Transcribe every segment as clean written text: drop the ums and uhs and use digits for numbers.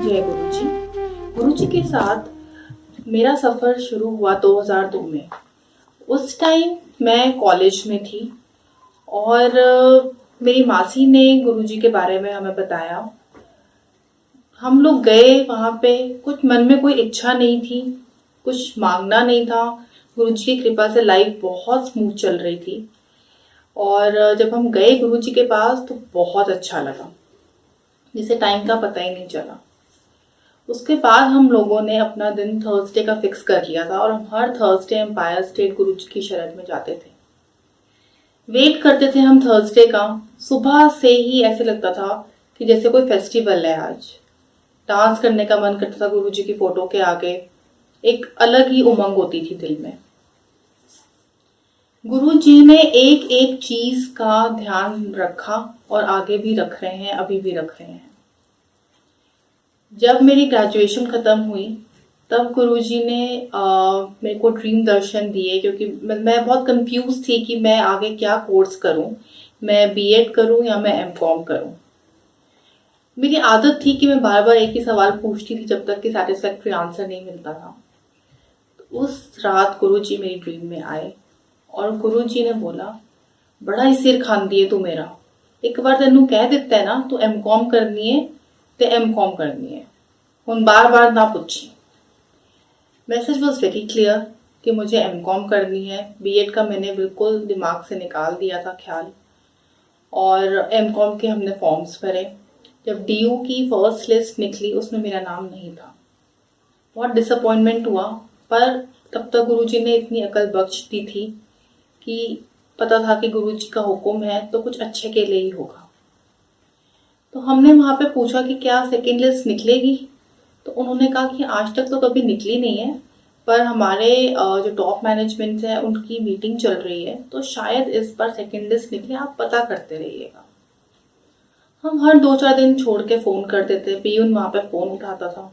जय गुरु जी। गुरु जी के साथ मेरा सफ़र शुरू हुआ 2002 में। उस टाइम मैं कॉलेज में थी और मेरी मासी ने गुरु जी के बारे में हमें बताया। हम लोग गए वहाँ पे, कुछ मन में कोई इच्छा नहीं थी, कुछ मांगना नहीं था। गुरु जी की कृपा से लाइफ बहुत स्मूथ चल रही थी और जब हम गए गुरु जी के पास तो बहुत अच्छा लगा, जिसे टाइम का पता ही नहीं चला। उसके बाद हम लोगों ने अपना दिन थर्सडे का फिक्स कर लिया था और हम हर थर्सडे एम्पायर स्टेट गुरु जी की शरण में जाते थे। वेट करते थे हम थर्सडे का। सुबह से ही ऐसे लगता था कि जैसे कोई फेस्टिवल है आज। डांस करने का मन करता था गुरु जी की फोटो के आगे। एक अलग ही उमंग होती थी दिल में। गुरु जी ने एक एक चीज का ध्यान रखा और आगे भी रख रहे हैं, अभी भी रख रहे हैं। जब मेरी ग्रेजुएशन खत्म हुई तब गुरुजी ने मेरे को ड्रीम दर्शन दिए, क्योंकि मैं बहुत कंफ्यूज थी कि मैं आगे क्या कोर्स करूं, मैं बीएड करूं या मैं एमकॉम करूं। मेरी आदत थी कि मैं बार बार एक ही सवाल पूछती थी जब तक कि सेटिस्फैक्टरी आंसर नहीं मिलता था। तो उस रात गुरुजी मेरी ड्रीम में आए और गुरुजी ने बोला, बड़ा ही सिर खांदी है तू मेरा, एक बार तेनू कह दिता है ना तू एमकॉम करनी है तो एमकॉम करनी है, हुण बार बार ना पूछी। मैसेज वॉज वेरी क्लियर कि मुझे एमकॉम करनी है। बीएड का मैंने बिल्कुल दिमाग से निकाल दिया था ख्याल, और एमकॉम के हमने फॉर्म्स भरे। जब डीयू की फर्स्ट लिस्ट निकली उसमें मेरा नाम नहीं था। बहुत डिसअपॉइंटमेंट हुआ, पर तब तक गुरुजी ने इतनी अकल बख्श दी थी कि पता था कि गुरुजी का हुक्म है तो कुछ अच्छे के लिए ही होगा। तो हमने वहाँ पे पूछा कि क्या सेकेंड लिस्ट निकलेगी, तो उन्होंने कहा कि आज तक तो कभी निकली नहीं है, पर हमारे जो टॉप मैनेजमेंट है उनकी मीटिंग चल रही है तो शायद इस बार सेकेंड लिस्ट निकले, आप पता करते रहिएगा। हम हर 2-4 दिन छोड़ के फ़ोन करते थे। पीयून वहाँ पे फ़ोन उठाता था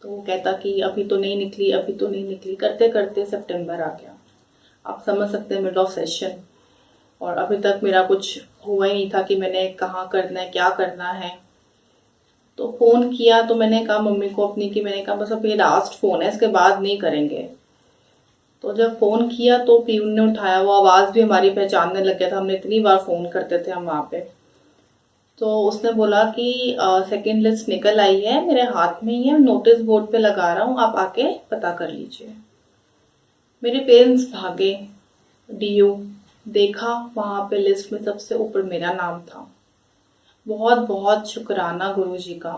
तो वो कहता कि अभी तो नहीं निकली, अभी तो नहीं निकली। करते करते सितंबर आ गया। आप समझ सकते हैं, मिड ऑफ सेशन, और अभी तक मेरा कुछ हुआ ही नहीं था कि मैंने कहाँ करना है, क्या करना है। तो फ़ोन किया तो मैंने कहा मम्मी को अपनी कि मैंने कहा बस अब ये लास्ट फ़ोन है, इसके बाद नहीं करेंगे। तो जब फ़ोन किया तो पीयून ने उठाया। वो आवाज़ भी हमारी पहचानने लग गया था, हमने इतनी बार फ़ोन करते थे हम वहाँ पे। तो उसने बोला कि सेकेंड लिस्ट निकल आई है, मेरे हाथ में ही है, नोटिस बोर्ड पे लगा रहा हूँ, आप आके पता कर लीजिए। मेरे पेरेंट्स भागे डीयू, देखा वहाँ पे लिस्ट में सबसे ऊपर मेरा नाम था। बहुत बहुत शुक्राना गुरुजी का।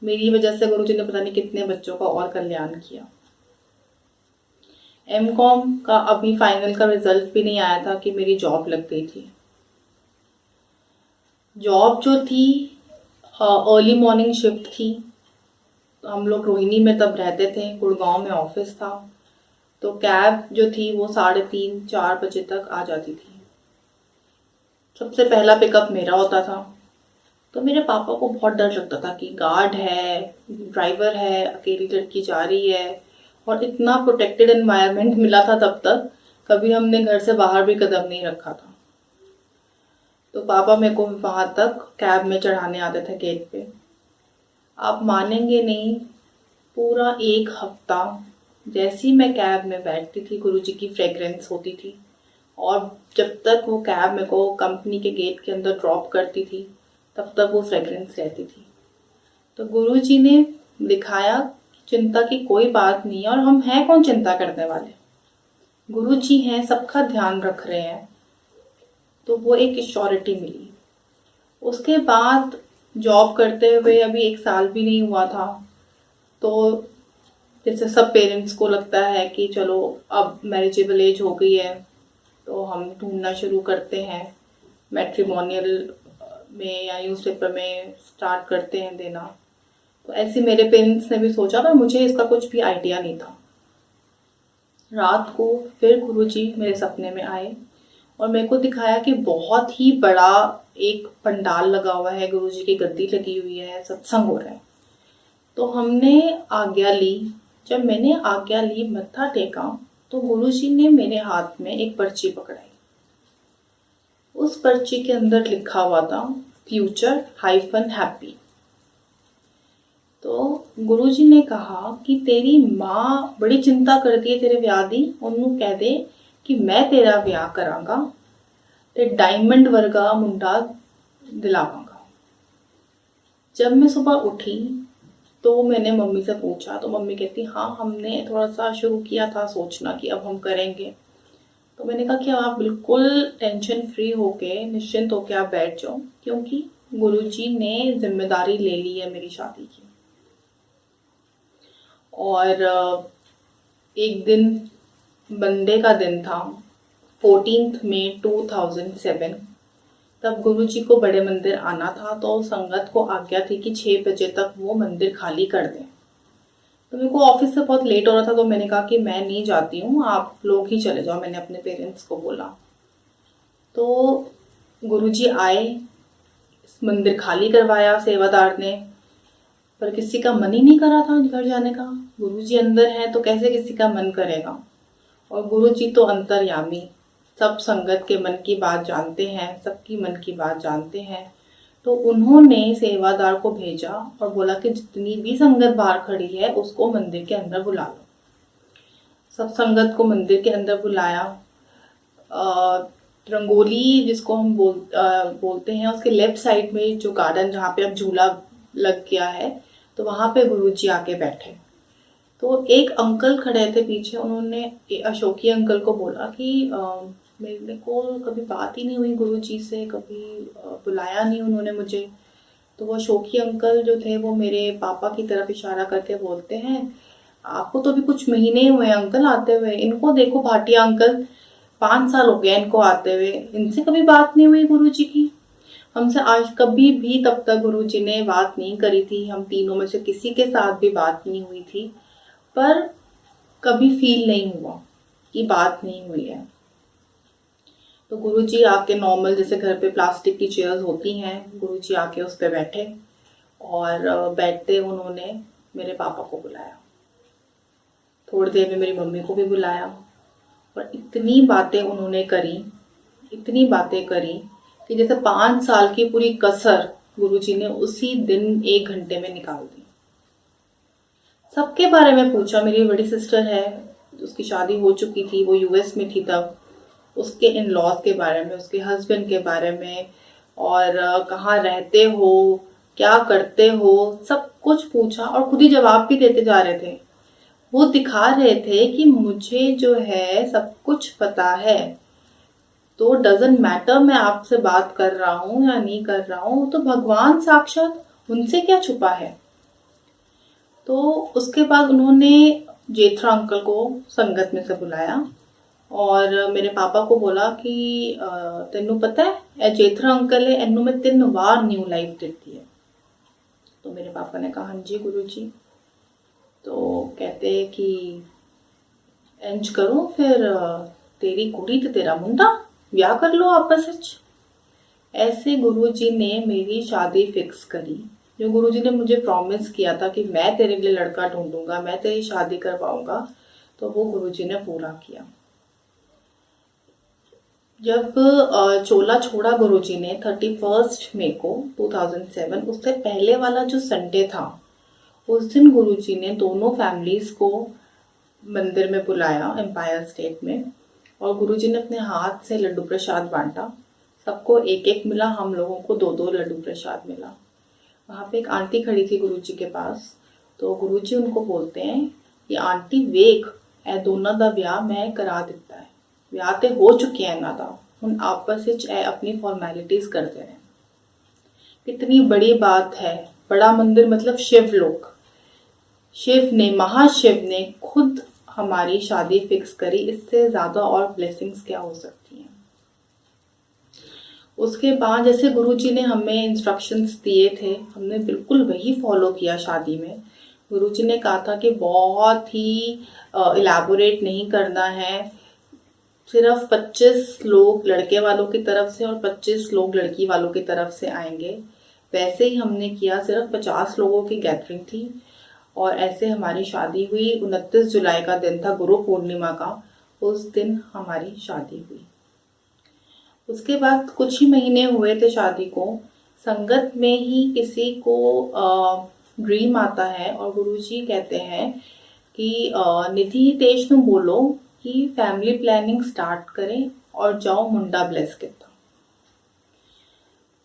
मेरी वजह से गुरुजी ने पता नहीं कितने बच्चों का और कल्याण किया। एमकॉम का अभी फाइनल का रिजल्ट भी नहीं आया था कि मेरी जॉब लग गई थी। जॉब जो थी अर्ली मॉर्निंग शिफ्ट थी। हम लोग रोहिणी में तब रहते थे, गुड़गांव में ऑफिस था। तो कैब जो थी वो 3:30-4 बजे तक आ जाती थी। सबसे पहला पिकअप मेरा होता था। तो मेरे पापा को बहुत डर लगता था कि गार्ड है, ड्राइवर है, अकेली लड़की जा रही है, और इतना प्रोटेक्टेड एनवायरनमेंट मिला था तब तक, कभी हमने घर से बाहर भी कदम नहीं रखा था। तो पापा मेरे को वहां तक कैब में चढ़ाने आते थे गेट पे। आप मानेंगे नहीं, पूरा 1 हफ्ता जैसी मैं कैब में बैठती थी गुरुजी की फ्रेग्रेंस होती थी, और जब तक वो कैब मेरे को कंपनी के गेट के अंदर ड्रॉप करती थी तब तक वो फ्रेग्रेंस रहती थी। तो गुरुजी ने दिखाया चिंता की कोई बात नहीं है, और हम हैं कौन चिंता करने वाले, गुरुजी हैं, सबका ध्यान रख रहे हैं। तो वो एक श्योरिटी मिली। उसके बाद जॉब करते हुए अभी 1 साल भी नहीं हुआ था, तो जैसे सब पेरेंट्स को लगता है कि चलो अब मैरिजेबल एज हो गई है तो हम ढूंढना शुरू करते हैं, मैट्रिमोनियल में या न्यूज़पेपर में स्टार्ट करते हैं देना। तो ऐसे मेरे पेरेंट्स ने भी सोचा, पर मुझे इसका कुछ भी आइडिया नहीं था। रात को फिर गुरुजी मेरे सपने में आए और मेरे को दिखाया कि बहुत ही बड़ा एक पंडाल लगा हुआ है, गुरुजी की गद्दी लगी हुई है, सत्संग हो रहा है। तो हमने आज्ञा ली। जब मैंने आज्ञा ली, मत्था टेका, तो गुरुजी ने मेरे हाथ में एक पर्ची पकड़ाई। उस पर्ची के अंदर लिखा हुआ था फ्यूचर हाइफन हैप्पी। तो गुरुजी ने कहा कि तेरी माँ बड़ी चिंता करती है तेरे ब्याह दी, ਉਹਨੂੰ कह दे कि मैं तेरा ब्याह करांगा ते डायमंड वर्गा मुंडा दिलावांगा। जब मैं सुबह उठी तो मैंने मम्मी से पूछा, तो मम्मी कहती हाँ हमने थोड़ा सा शुरू किया था सोचना कि अब हम करेंगे। तो मैंने कहा कि आप बिल्कुल टेंशन फ्री होके निश्चिंत होके आप बैठ जाओ, क्योंकि गुरुजी ने जिम्मेदारी ले ली है मेरी शादी की। और एक दिन मंडे का दिन था, 14 मई 2007। तब गुरुजी को बड़े मंदिर आना था, तो संगत को आज्ञा थी कि 6 बजे तक वो मंदिर खाली कर दें। तो मेरे को ऑफिस से बहुत लेट हो रहा था, तो मैंने कहा कि मैं नहीं जाती हूँ, आप लोग ही चले जाओ, मैंने अपने पेरेंट्स को बोला। तो गुरुजी आए, मंदिर खाली करवाया सेवादार ने, पर किसी का मन ही नहीं कर रहा था घर जाने का। गुरुजी अंदर है तो कैसे किसी का मन करेगा। और गुरुजी तो अंतर्यामी, सब संगत के मन की बात जानते हैं, सबकी मन की बात जानते हैं। तो उन्होंने सेवादार को भेजा और बोला कि जितनी भी संगत बाहर खड़ी है उसको मंदिर के अंदर बुला लो। सब संगत को मंदिर के अंदर बुलाया। रंगोली जिसको हम बोलते हैं, उसके लेफ्ट साइड में जो गार्डन जहाँ पे अब झूला लग गया है, तो वहां पे गुरुजी आके बैठे। तो एक अंकल खड़े थे पीछे, उन्होंने अशोकी अंकल को बोला कि मेरे को कभी बात ही नहीं हुई गुरुजी से, कभी बुलाया नहीं उन्होंने मुझे। तो वो अशोकी अंकल जो थे वो मेरे पापा की तरफ इशारा करके बोलते हैं, आपको तो अभी कुछ महीने हुए अंकल आते हुए, इनको देखो भाटिया अंकल, 5 साल हो गए इनको आते हुए, इनसे कभी बात नहीं हुई गुरुजी की। हमसे आज कभी भी तब तक गुरुजी ने बात नहीं करी थी, हम तीनों में से किसी के साथ भी बात नहीं हुई थी, पर कभी फील नहीं हुआ कि बात नहीं हुई है। तो गुरुजी आके नॉर्मल जैसे घर पे प्लास्टिक की चेयर्स होती हैं, गुरुजी आके उस पे बैठे और बैठते उन्होंने मेरे पापा को बुलाया। थोड़ी देर में मेरी मम्मी को भी बुलाया और इतनी बातें उन्होंने करी, इतनी बातें करी कि जैसे 5 साल की पूरी कसर गुरुजी ने उसी दिन 1 घंटे में निकाल दी। सबके बारे में पूछा। मेरी बड़ी सिस्टर है, उसकी शादी हो चुकी थी, वो यूएस में थी तब, उसके इन लॉज के बारे में, उसके हस्बैंड के बारे में, और कहाँ रहते हो, क्या करते हो, सब कुछ पूछा और खुद ही जवाब भी देते जा रहे थे। वो दिखा रहे थे कि मुझे जो है सब कुछ पता है, तो डजंट मैटर मैं आपसे बात कर रहा हूँ या नहीं कर रहा हूँ, तो भगवान साक्षात, उनसे क्या छुपा है। तो उसके बाद उन्होंने जेठा अंकल को संगत में से बुलाया और मेरे पापा को बोला कि तेनू पता है जेठा अंकल है, एनू मैं 3 बार न्यू लाइफ दी है। तो मेरे पापा ने कहा हाँ जी गुरुजी। तो कहते कि इंज करो फिर, तेरी कुड़ी ते तेरा मुंडा, ब्याह कर लो आपस विच। ऐसे गुरुजी ने मेरी शादी फिक्स करी। जो गुरुजी ने मुझे प्रॉमिस किया था कि मैं तेरे लिए लड़का ढूंढूंगा, मैं तेरी शादी करवाऊंगा, तो वो गुरुजी ने पूरा किया। जब चोला छोड़ा गुरुजी ने 31 मई को 2007, उससे पहले वाला जो संडे था, उस दिन गुरुजी ने दोनों फैमिलीज को मंदिर में बुलाया एम्पायर स्टेट में, और गुरुजी ने अपने हाथ से लड्डू प्रसाद बांटा। सबको एक एक मिला, हम लोगों को 2-2 लड्डू प्रसाद मिला। वहाँ पे एक आंटी खड़ी थी गुरुजी के पास, तो गुरुजी उनको बोलते हैं कि आंटी वेख, ए दोनों दा ब्याह मैं करा दिता है, ब्याह ते हो चुके हैं इन्हां दा, हुण आपस विच ए अपनी फॉर्मैलिटीज करते हैं। कितनी बड़ी बात है। बड़ा मंदिर मतलब शिवलोक, शिव ने, महाशिव ने खुद हमारी शादी फिक्स करी, इससे ज्यादा और ब्लेसिंग्स क्या हो सकती हैं। उसके बाद जैसे गुरुजी ने हमें इंस्ट्रक्शंस दिए थे, हमने बिल्कुल वही फॉलो किया शादी में। गुरुजी ने कहा था कि बहुत ही इलैबोरेट नहीं करना है, सिर्फ 25 लोग लड़के वालों की तरफ से और 25 लोग लड़की वालों की तरफ से आएंगे। वैसे ही हमने किया, सिर्फ 50 लोगों की गैदरिंग थी और ऐसे हमारी शादी हुई। 29 जुलाई का दिन था, गुरु पूर्णिमा का, उस दिन हमारी शादी हुई। उसके बाद कुछ ही महीने हुए थे शादी को, संगत में ही किसी को ड्रीम आता है और गुरुजी कहते हैं कि निधि तेज तुम बोलो कि फैमिली प्लानिंग स्टार्ट करें और जाओ मुंडा ब्लेस किता।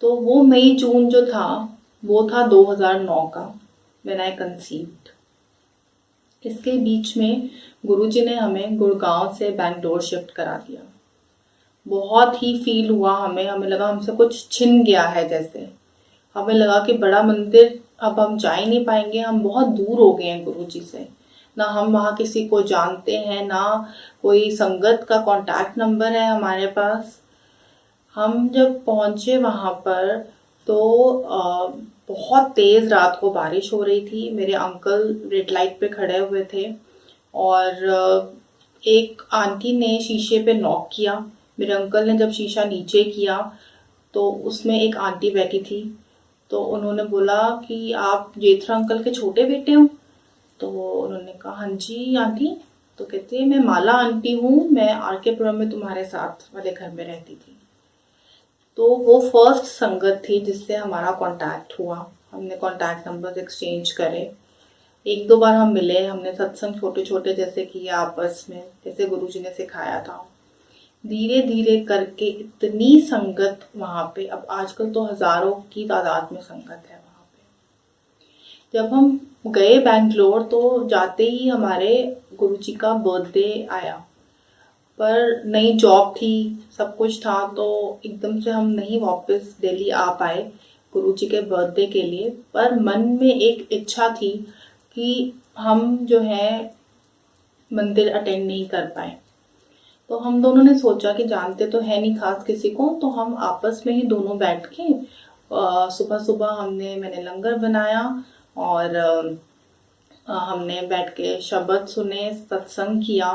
तो वो मई जून जो था वो था 2009 का, व्हेन आई कंसीव्ड। इसके बीच में गुरुजी ने हमें गुड़गांव से बैंगलोर शिफ्ट करा दिया। बहुत ही फील हुआ हमें लगा हमसे कुछ छिन गया है जैसे। हमें लगा कि बड़ा मंदिर अब हम जा ही नहीं पाएंगे, हम बहुत दूर हो गए हैं गुरुजी से। ना हम वहाँ किसी को जानते हैं, ना कोई संगत का कांटेक्ट नंबर है हमारे पास। हम जब पहुंचे वहाँ पर तो बहुत तेज रात को बारिश हो रही थी। मेरे अंकल रेड लाइट पे खड़े हुए थे और एक आंटी ने शीशे पे नॉक किया। मेरे अंकल ने जब शीशा नीचे किया तो उसमें एक आंटी बैठी थी। तो उन्होंने बोला कि आप जेठरा अंकल के छोटे बेटे हो? तो उन्होंने कहा हाँ जी आंटी। तो कहते हैं मैं माला आंटी हूँ, मैं आर.के. पुरम में तुम्हारे साथ वाले घर में रहती थी। तो वो फर्स्ट संगत थी जिससे हमारा कांटेक्ट हुआ। हमने कांटेक्ट नंबर एक्सचेंज करे, एक दो बार हम मिले, हमने सत्संग छोटे छोटे जैसे किया आपस में, जैसे गुरुजी ने सिखाया था। धीरे धीरे करके इतनी संगत वहाँ पे, अब आजकल तो हजारों की तादाद में संगत है वहाँ पे। जब हम गए बैंगलोर तो जाते ही हमारे गुरुजी का बर्थडे आया, पर नई जॉब थी, सब कुछ था, तो एकदम से हम नहीं वापस दिल्ली आ पाए गुरुजी के बर्थडे के लिए। पर मन में एक इच्छा थी कि हम जो है मंदिर अटेंड नहीं कर पाए। तो हम दोनों ने सोचा कि जानते तो है नहीं खास किसी को, तो हम आपस में ही दोनों बैठ के सुबह सुबह मैंने लंगर बनाया और हमने बैठ के शब्द सुने, सत्संग किया।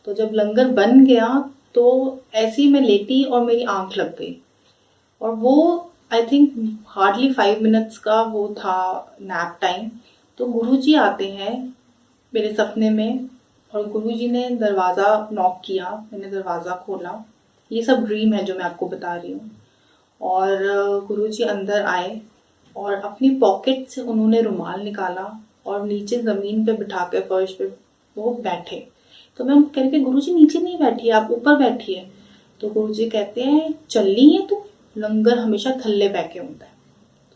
तो जब लंगर बन गया तो ऐसे ही मैं लेटी और मेरी आंख लग गई, और वो आई थिंक हार्डली 5 मिनट्स का वो था नैप टाइम। तो गुरुजी आते हैं मेरे सपने में और गुरुजी ने दरवाज़ा नॉक किया, मैंने दरवाज़ा खोला। ये सब ड्रीम है जो मैं आपको बता रही हूँ। और गुरुजी अंदर आए और अपनी पॉकेट से उन्होंने रुमाल निकाला और नीचे ज़मीन पे बिठा के फर्श पे वो बैठे। तो मैं कह रही गुरुजी नीचे नहीं बैठिए, आप ऊपर बैठिए। तो गुरुजी कहते हैं चलनी है तू, लंगर हमेशा थल्ले बैठे होता है।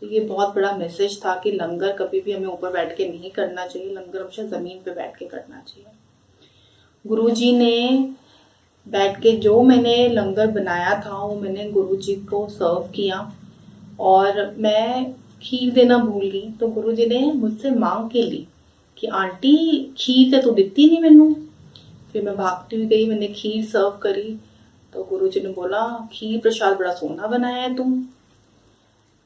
तो ये बहुत बड़ा मैसेज था कि लंगर कभी भी हमें ऊपर बैठ के नहीं करना चाहिए, लंगर हमेशा ज़मीन पे बैठ के करना चाहिए। गुरुजी ने बैठ के जो मैंने लंगर बनाया था वो मैंने गुरुजी को सर्व किया, और मैं खीर देना भूल गई। तो गुरुजी ने मुझसे मांग के ली कि आंटी खीर तो दिती नहीं मैनू। फिर मैं भागती हुई गई, मैंने खीर सर्व करी। तो गुरुजी ने बोला खीर प्रसाद बड़ा सोना बनाया है तुम।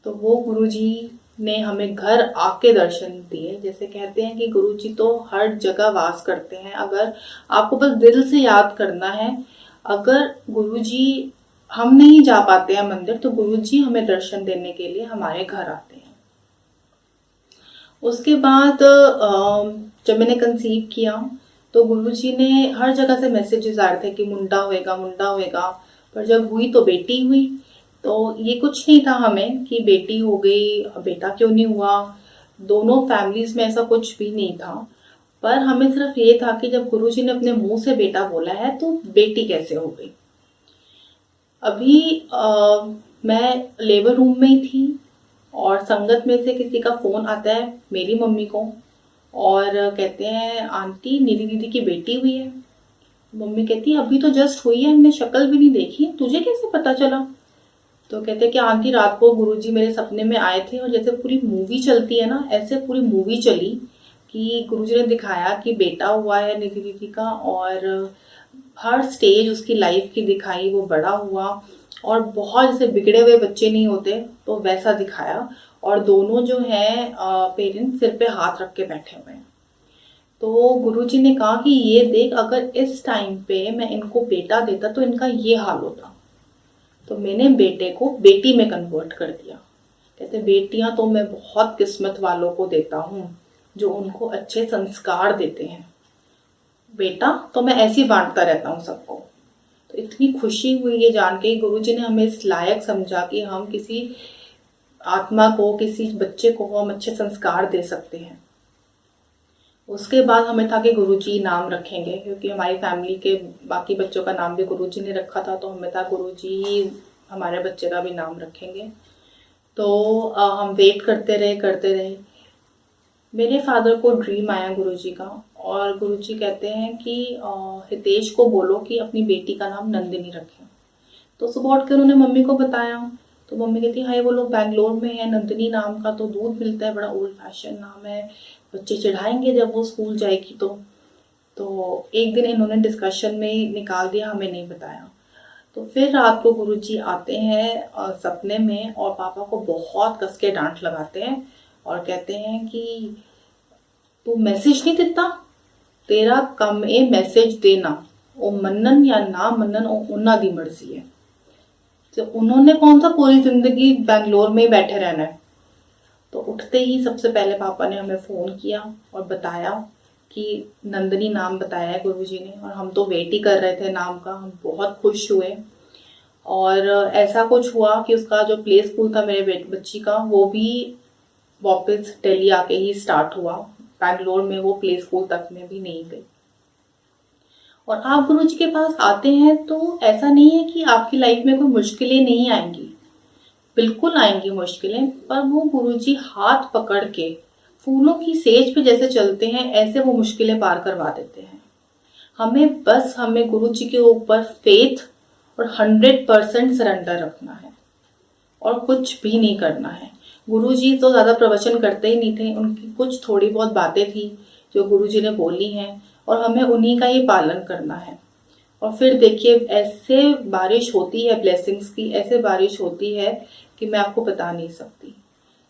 तो वो गुरुजी ने हमें घर आके दर्शन दिए। जैसे कहते हैं कि गुरुजी तो हर जगह वास करते हैं, अगर आपको बस दिल से याद करना है। अगर गुरुजी, हम नहीं जा पाते हैं मंदिर, तो गुरुजी हमें दर्शन देने के लिए हमारे घर आते हैं। उसके बाद जब मैंने कंसीव किया तो गुरुजी ने हर जगह से मैसेजेस आ रहे थे कि मुंडा होएगा मुंडा होएगा, पर जब हुई तो बेटी हुई। तो ये कुछ नहीं था हमें कि बेटी हो गई, बेटा क्यों नहीं हुआ। दोनों फैमिलीज में ऐसा कुछ भी नहीं था, पर हमें सिर्फ ये था कि जब गुरुजी ने अपने मुंह से बेटा बोला है तो बेटी कैसे हो गई। अभी मैं लेबर रूम में ही थी और संगत में से किसी का फोन आता है मेरी मम्मी को, और कहते हैं आंटी निधि दीदी की बेटी हुई है। मम्मी कहती है अभी तो जस्ट हुई है, हमने शक्ल भी नहीं देखी, तुझे कैसे पता चला। तो कहते हैं कि आंटी रात को गुरुजी मेरे सपने में आए थे, और जैसे पूरी मूवी चलती है ना, ऐसे पूरी मूवी चली कि गुरुजी ने दिखाया कि बेटा हुआ है निधि दीदी का, और हर स्टेज उसकी लाइफ की दिखाई, वो बड़ा हुआ और बहुत जैसे बिगड़े हुए बच्चे नहीं होते तो वैसा दिखाया, और दोनों जो हैं पेरेंट्स सिर पे हाथ रख के बैठे हुए हैं। तो गुरुजी ने कहा कि ये देख, अगर इस टाइम पे मैं इनको बेटा देता तो इनका ये हाल होता। तो मैंने बेटे को बेटी में कन्वर्ट कर दिया। कहते बेटियां तो मैं बहुत किस्मत वालों को देता हूँ जो उनको अच्छे संस्कार देते हैं, बेटा तो मैं ऐसे ही बांटता रहता हूँ सबको। तो इतनी खुशी हुई ये जान के गुरुजी ने हमें इस लायक समझा कि हम किसी आत्मा को, किसी बच्चे को हम अच्छे संस्कार दे सकते हैं। उसके बाद हमें था कि गुरुजी नाम रखेंगे, क्योंकि हमारी फैमिली के बाकी बच्चों का नाम भी गुरुजी ने रखा था, तो हमें था गुरुजी ही हमारे बच्चे का भी नाम रखेंगे। तो हम वेट करते रहे। मेरे फादर को ड्रीम आया गुरुजी का, और गुरुजी कहते हैं कि हितेश को बोलो कि अपनी बेटी का नाम नंदिनी रखें। तो सुबह उठ कर उन्होंने मम्मी को बताया, तो मम्मी कहती है हाय वो लोग बैंगलोर में है, नंदिनी नाम का तो दूध मिलता है, बड़ा ओल्ड फैशन नाम है, बच्चे चिढ़ाएंगे जब वो स्कूल जाएगी। तो एक दिन इन्होंने डिस्कशन में निकाल दिया, हमें नहीं बताया। तो फिर रात को गुरुजी आते हैं सपने में, और पापा को बहुत कस के डांट लगाते हैं और कहते हैं कि तू मैसेज नहीं देता, तेरा कम ए मैसेज देना, ओ मन्नन या ना मन्नन ओ उन्ना दी मर्जी है। तो उन्होंने कौन सा पूरी जिंदगी बैंगलोर में बैठे रहना है। तो उठते ही सबसे पहले पापा ने हमें फ़ोन किया और बताया कि नंदिनी नाम बताया है गुरुजी ने, और हम तो वेट ही कर रहे थे नाम का। हम बहुत खुश हुए, और ऐसा कुछ हुआ कि उसका जो प्ले स्कूल था मेरे बच्ची का, वो भी वापस दिल्ली आके ही स्टार्ट हुआ। बैंगलोर में वो प्ले स्कूल तक में भी नहीं गई। और आप गुरुजी के पास आते हैं तो ऐसा नहीं है कि आपकी लाइफ में कोई मुश्किलें नहीं आएंगी, बिल्कुल आएंगी मुश्किलें, पर वो गुरुजी हाथ पकड़ के फूलों की सेज पे जैसे चलते हैं, ऐसे वो मुश्किलें पार करवा देते हैं। हमें गुरुजी के ऊपर फेथ और 100% सरेंडर रखना है, और कुछ भी नहीं करना है। गुरुजी तो ज़्यादा प्रवचन करते ही नहीं थे, उनकी कुछ थोड़ी बहुत बातें थी जो गुरुजी ने बोली हैं, और हमें उन्हीं का ही पालन करना है। और फिर देखिए ऐसे बारिश होती है ब्लेसिंग्स की, ऐसे बारिश होती है कि मैं आपको बता नहीं सकती।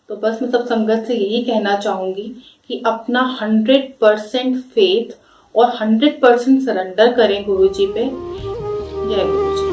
तो बस मैं सब संगत से यही कहना चाहूँगी कि अपना 100% फेथ और 100% सरेंडर करें गुरुजी पे। जय गुरुजी।